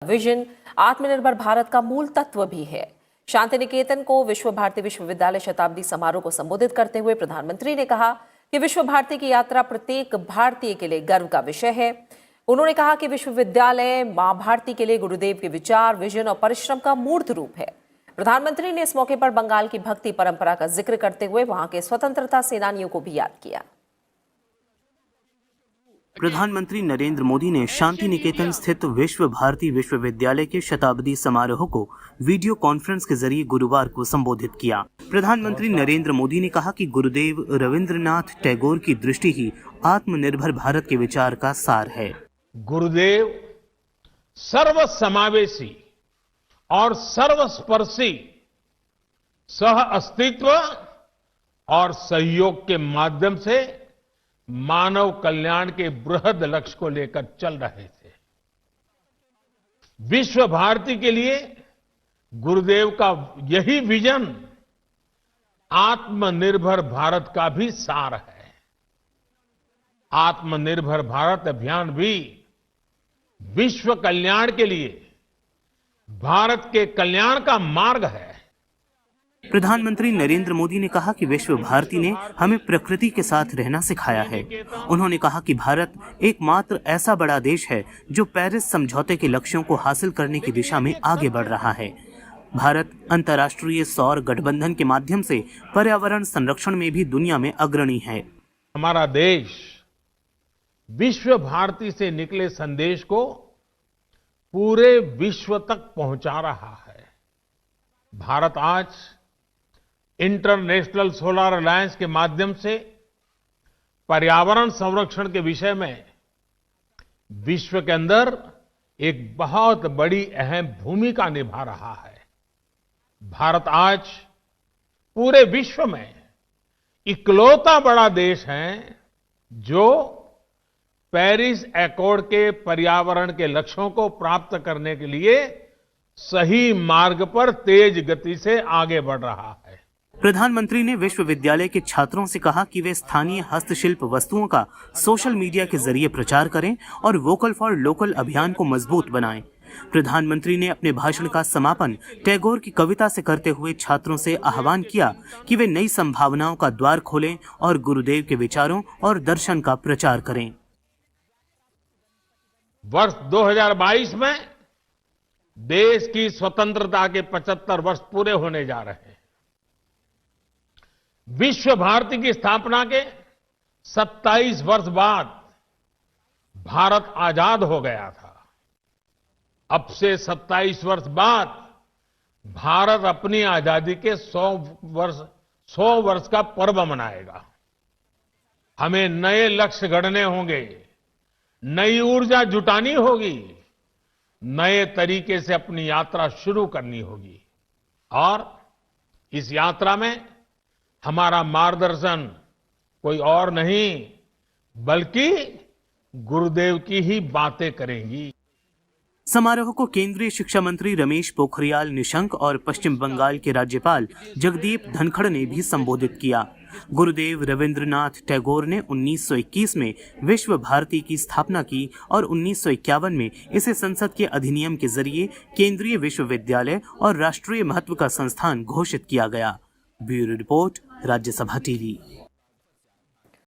Vision आत्मनिर्भर भारत का मूल तत्व भी है। शांति निकेतन को विश्व भारती विश्वविद्यालय शताब्दी समारोह को संबोधित करते हुए प्रधानमंत्री ने कहा कि विश्व भारती की यात्रा प्रत्येक भारतीय के लिए गर्व का विषय है। उन्होंने कहा कि विश्वविद्यालय मां भारती के लिए गुरुदेव के विचार, विजन और परिश्रम का मूर्त रूप है। प्रधानमंत्री ने इस मौके पर बंगाल की भक्ति परंपरा का जिक्र करते हुए वहां के स्वतंत्रता सेनानियों को भी याद किया। प्रधानमंत्री नरेंद्र मोदी ने शांति निकेतन स्थित विश्व भारती विश्वविद्यालय के शताब्दी समारोह को वीडियो कॉन्फ्रेंस के जरिए गुरुवार को संबोधित किया। प्रधानमंत्री नरेंद्र मोदी ने कहा कि गुरुदेव रविंद्रनाथ टैगोर की दृष्टि ही आत्मनिर्भर भारत के विचार का सार है। गुरुदेव सर्व समावेशी और सर्वस्पर्शी सह अस्तित्व और सहयोग के माध्यम से मानव कल्याण के बृहद लक्ष्य को लेकर चल रहे थे। विश्व भारती के लिए गुरुदेव का यही विजन आत्मनिर्भर भारत का भी सार है। आत्मनिर्भर भारत अभियान भी विश्व कल्याण के लिए भारत के कल्याण का मार्ग है। प्रधानमंत्री नरेंद्र मोदी ने कहा कि विश्व भारती ने हमें प्रकृति के साथ रहना सिखाया है। उन्होंने कहा कि भारत एकमात्र ऐसा बड़ा देश है जो पेरिस समझौते के लक्ष्यों को हासिल करने की दिशा में आगे बढ़ रहा है। भारत अंतर्राष्ट्रीय सौर गठबंधन के माध्यम से पर्यावरण संरक्षण में भी दुनिया में अग्रणी है। हमारा देश विश्व भारती से निकले संदेश को पूरे विश्व तक पहुंचा रहा है। भारत आज इंटरनेशनल सोलर अलायंस के माध्यम से पर्यावरण संरक्षण के विषय में विश्व के अंदर एक बहुत बड़ी अहम भूमिका निभा रहा है। भारत आज पूरे विश्व में इकलौता बड़ा देश है जो पेरिस एकॉर्ड के पर्यावरण के लक्ष्यों को प्राप्त करने के लिए सही मार्ग पर तेज गति से आगे बढ़ रहा है। प्रधानमंत्री ने विश्वविद्यालय के छात्रों से कहा कि वे स्थानीय हस्तशिल्प वस्तुओं का सोशल मीडिया के जरिए प्रचार करें और वोकल फॉर लोकल अभियान को मजबूत बनाएं। प्रधानमंत्री ने अपने भाषण का समापन टैगोर की कविता से करते हुए छात्रों से आह्वान किया कि वे नई संभावनाओं का द्वार खोलें और गुरुदेव के विचारों और दर्शन का प्रचार करें। वर्ष 2022 में देश की स्वतंत्रता के 75 वर्ष पूरे होने जा रहे हैं। विश्व भारती की स्थापना के 27 वर्ष बाद भारत आजाद हो गया था। अब से 27 वर्ष बाद भारत अपनी आजादी के 100 वर्ष का पर्व मनाएगा। हमें नए लक्ष्य गढ़ने होंगे, नई ऊर्जा जुटानी होगी, नए तरीके से अपनी यात्रा शुरू करनी होगी और इस यात्रा में हमारा मार्गदर्शन कोई और नहीं बल्कि गुरुदेव की ही बातें करेंगी। समारोह को केंद्रीय शिक्षा मंत्री रमेश पोखरियाल निशंक और पश्चिम बंगाल के राज्यपाल जगदीप धनखड़ ने भी संबोधित किया। गुरुदेव रविंद्रनाथ टैगोर ने 1921 में विश्व भारती की स्थापना की और 1951 में इसे संसद के अधिनियम के जरिए केंद्रीय विश्वविद्यालय और राष्ट्रीय महत्व का संस्थान घोषित किया गया। Bureau report, Rajya Sabha TV.